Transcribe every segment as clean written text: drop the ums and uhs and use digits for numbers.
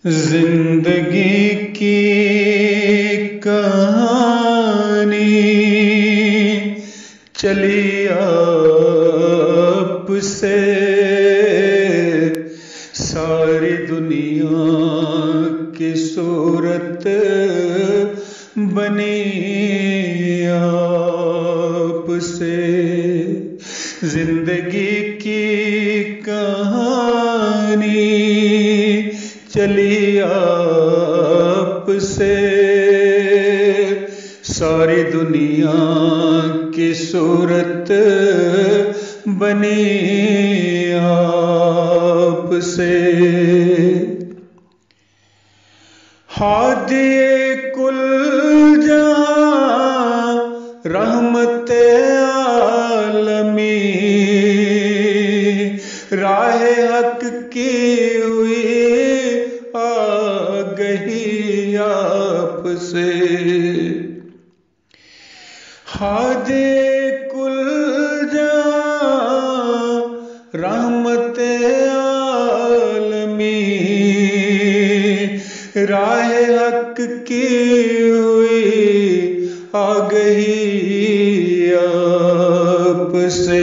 زندگی کی کہانی چلی آپ سے، ساری دنیا کی صورت بنی آپ سے۔ زندگی کی کہانی چلی آپ سے، ساری دنیا کی صورت بنی آپ سے۔ ہادی کل جہاں رحمت عالمی، راہ حق کی ہوئی آگہی آپ سے۔ ہادی کل جہاں رحمت عالمی، راہ حق کی ہوئی آگہی آپ سے۔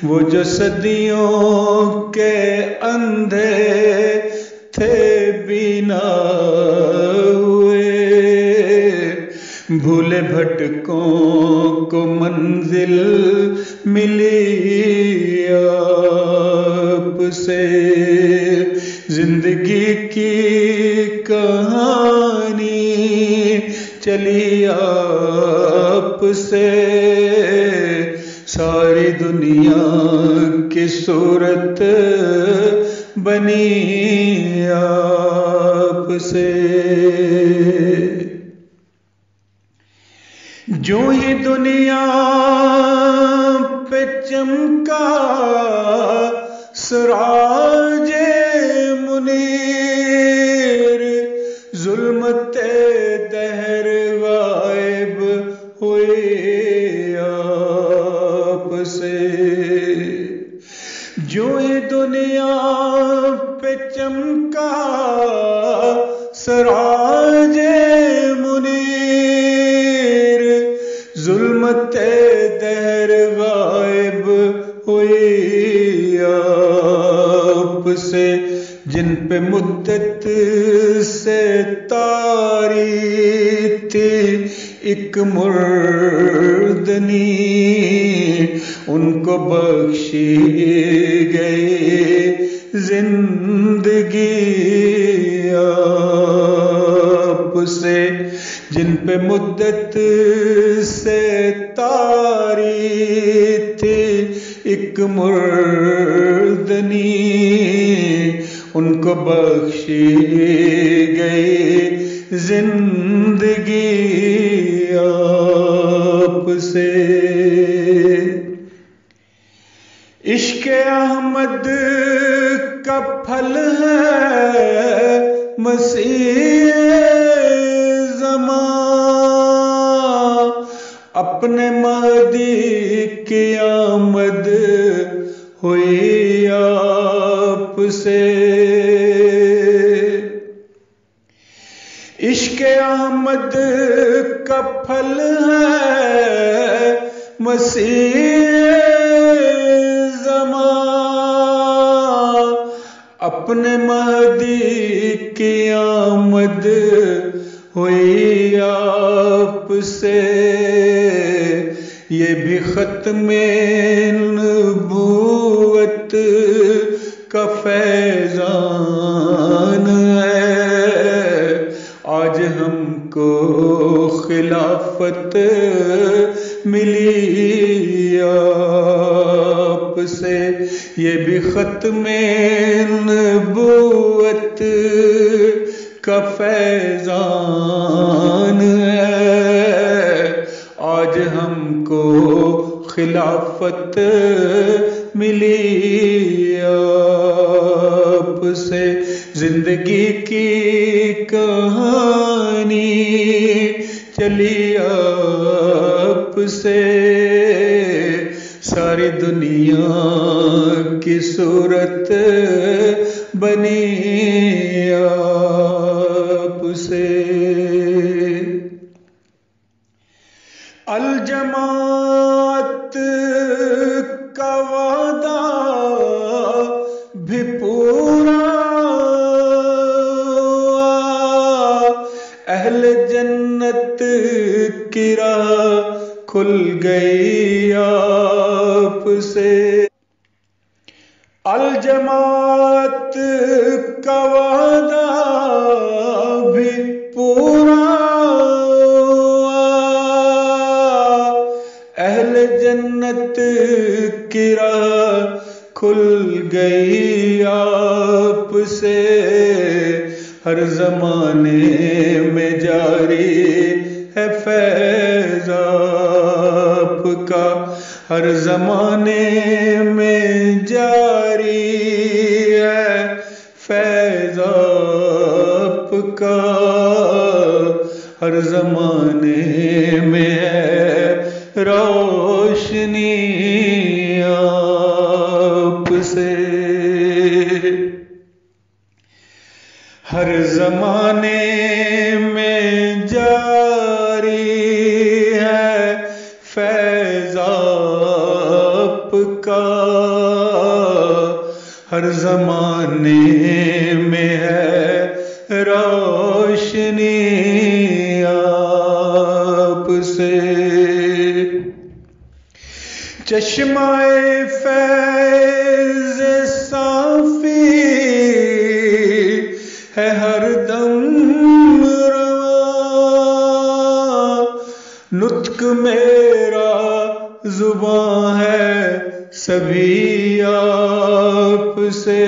وہ جو صدیوں کے اندھے تھے بینا ہوئے، بھولے بھٹکوں کو منزل ملی آپ سے۔ زندگی کی کہانی چلی آپ سے، ساری دنیا کی صورت بنی آپ سے۔ جو ہی دنیا پہ چمکا سراج منیر، ظلمت دہر غائب ہوئی آپ سے۔ جو ہی دنیا پہ چمکا سراج منیر، ظلمت دہر غائب ہوئی آپ سے۔ جن پہ مدت سے طاری تھی ایک مردنی، ان کو بخشی گئی زندگی آپ سے۔ جن پہ مدت سے طاری تھی ایک مردنی، ان کو بخشی گئی زندگی آپ سے۔ عشق احمد کا پھل ہے مسیح زمان، اپنے مہدی کی آمد ہوئی آپ سے۔ عشق احمد کا پھل ہے مسیح زمان، اپنے مہدی کی آمد ہوئی آپ سے۔ یہ بھی ختم نبوت کا فیضان ہے، آج ہم کو خلافت ملی آپ سے۔ یہ بھی ختم نبوت کا فیضان ہے، آج ہم کو خلافت ملی آپ سے۔ زندگی کی کہانی چلی آپ سے، ساری دنیا کی صورت بنی کھل گئی آپ سے۔ الجماعت کا وعدہ بھی پورا ہوا، اہل جنت کی راہ کھل گئی آپ سے۔ ہر زمانے میں جاری ہے فیض آپ کا، ہر زمانے میں جاری ہے فیض آپ کا، ہر زمانے میں ہے روشنی آپ سے۔ ہر زمانے میں جاری ہے فیض آپ کا، ہر زمانے میں ہے روشنی آپ سے۔ چشمہ فیض صافی ہے ہر دم رواں، نطق میرا زباں ہے سبھی آپ سے۔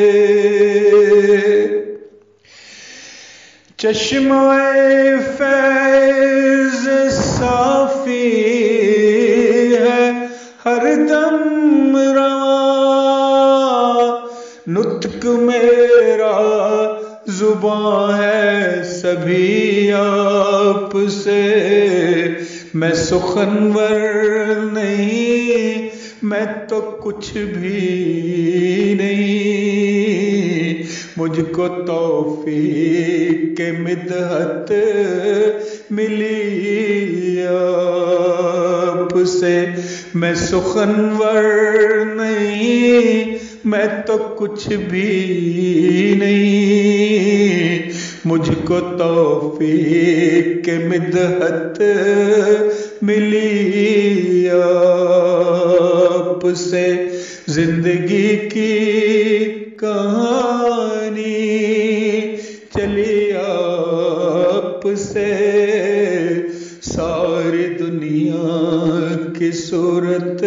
چشمہ فیض صافی ہے ہر دم رواں، نطق میرا زباں ہے سبھی آپ سے۔ میں سخنور نہیں، میں تو کچھ بھی نہیں، مجھ کو توفیق مدحت ملی آپ سے۔ میں سخنور نہیں، میں تو کچھ بھی نہیں، مجھ کو توفیق مدحت ملی آپ سے۔ زندگی کی کہانی چلی آپ سے، ساری دنیا کی صورت